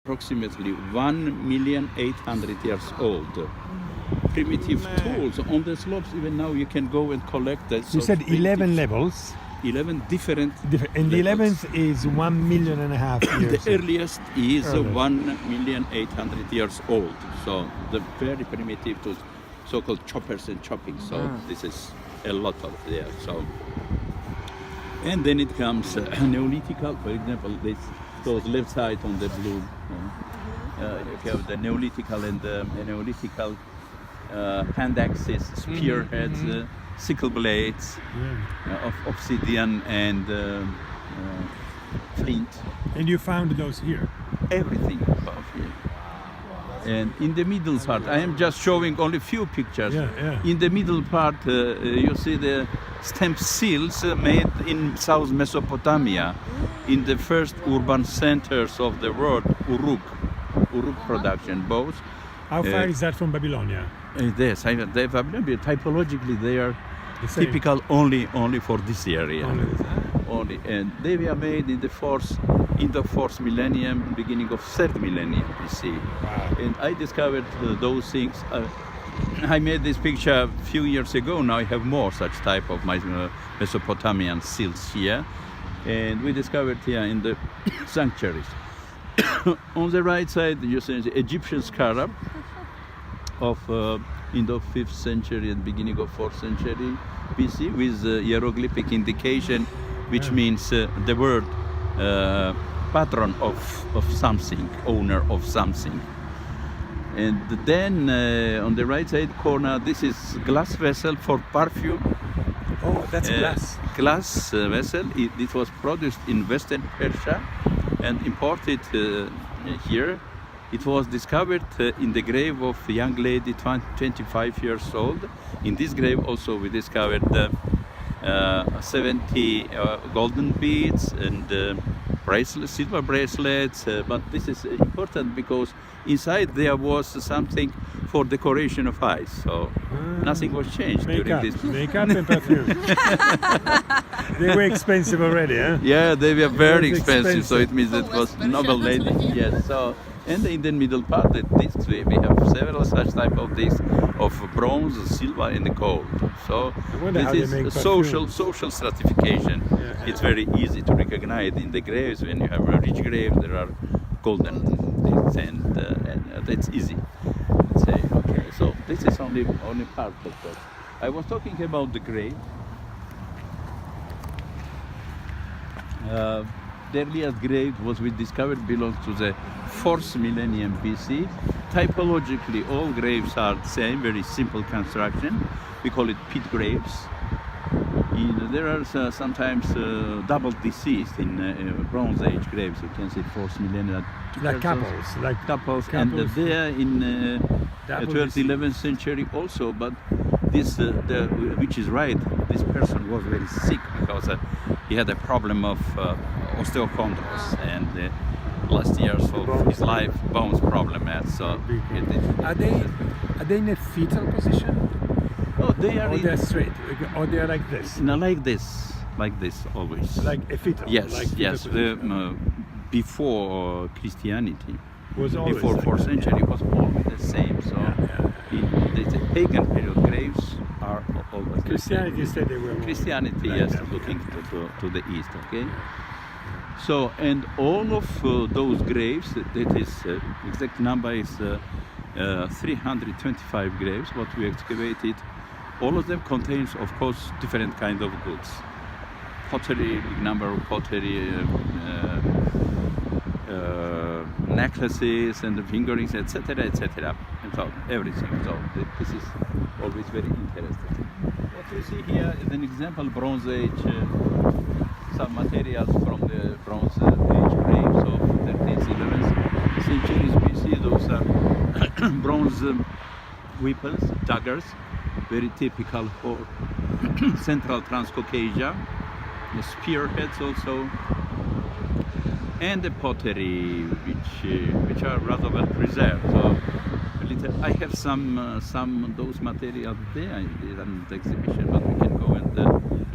approximately 1,800,000 years old. Primitive tools on the slopes. Even now, you can go and collect that. You said 11 levels. 11 different. And the levels. 11th is 1.5 million years. The earliest is Earliest. 1,800,000 years old. So the very primitive tools, so-called choppers and chopping. So this is a lot of there. So, and then it comes Neolithical. For example, those left side on the blue. You have the Neolithical and the Neolithical hand axes, spearheads, sickle blades of obsidian and flint. And you found those here? Everything above here. And in the middle part, I am just showing only few pictures. In the middle part, you see the stamp seals made in South Mesopotamia, in the first urban centers of the world, Uruk production, both. How far is that from Babylonia? Yes, typologically they are typical only for this area. Only, and they were made in the fourth millennium, beginning of third millennium BC. Wow. And I discovered those things. I made this picture a few years ago. Now I have more such type of Mesopotamian seals here, and we discovered here in the sanctuaries. On the right side, you see the Egyptian scarab of in the 5th century and beginning of 4th century BC with hieroglyphic indication, which means the word patron of something, owner of something. And then on the right side corner, this is glass vessel for perfume. Oh, that's glass. Glass vessel. It was produced in Western Persia and imported here. It was discovered in the grave of a young lady, 25 years old. In this grave also we discovered 70 golden beads and bracelets, silver bracelets. But this is important because inside there was something for decoration of eyes. So nothing was changed during this. Makeup and perfume. They were expensive already, huh? Yeah, they were very expensive. So it means it was noble lady. Yes. So. And in the middle part, discs, we have several such type of discs of bronze, silver, and gold. So this is social stratification. It's very easy to recognize in the graves. When you have a rich grave, there are golden discs, and that's easy. Let's say, okay. So this is only part of that. I was talking about the grave. The earliest grave we discovered belongs to the 4th millennium BC. Typologically, all graves are the same, very simple construction. We call it pit graves. There are sometimes double deceased in Bronze Age graves. You can see 4th millennium. Like couples. And there in 12th, 11th century also. But this, which is right, this person was very sick because he had a problem of osteochondros, and last years of his life, bones problem. So are they in a fetal position? Oh, they are. Or they're straight, or they're like this? No, like this always. Like a fetal. Yes, like yes. Before Christianity, was always before like 4th that, century, was always the same. So the pagan period graves are always Christianity said they were more Christianity, like yes, that. looking to the east. Okay. So, and all of those graves, that is, exact number is 325 graves, what we excavated. All of them contains, of course, different kind of goods. Pottery, big number of pottery, necklaces and fingerings, etc., etc. And so everything. So this is always very interesting. What you see here is an example Bronze Age, some materials from the Bronze Age graves of 13th, 11th centuries BC. Those are bronze weapons, daggers, very typical for Central Transcaucasia. The spearheads also, and the pottery, which are rather well preserved. So I have some those materials there in the exhibition, but we can go and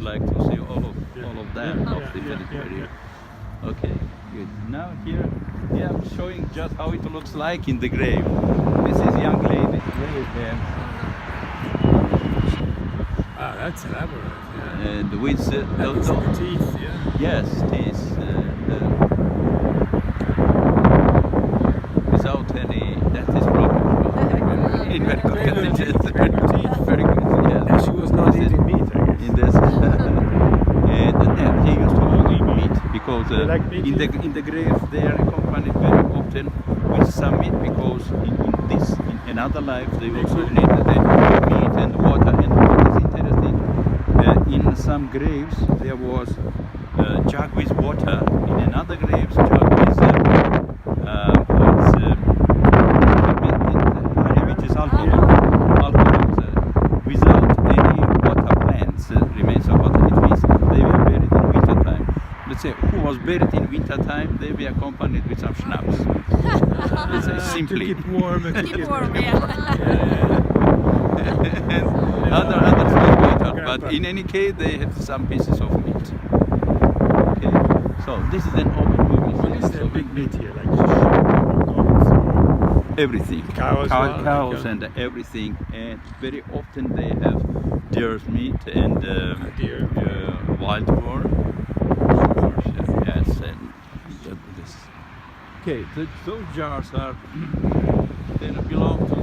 like to see all of them of the period. Okay, good. Now here I'm showing just how it looks like in the grave. This is young lady grave here. Ah, that's elaborate. Yeah. And with Those are the teeth, yeah. yes, teeth without any dentist problem. In very good Very good condition. teeth, very good teeth. Very good, yes. And she was not This is- eating meat, I guess. in this and he used to eat meat because They like meat, in the grave they are accompanied very often with some meat because in another life they also need the meat and water. And what is interesting, in some graves there was a jug with water, in another graves jug with honey, which is alcohol. Without any water plants, remains of water. It means they were buried in winter time. Let's say who was buried in winter time, they were accompanied with some schnapps. Let's say simply. To keep warm. And Keep warm, yeah. And others was water, but in any case they have some pieces of meat. Okay, so this is an open movie. What is So the big meat here? Like goats or everything, Cows, well, cows okay. and everything, and very often they have deer's meat and deer. wild boar. Yes, and this. Okay, those jars are they belong to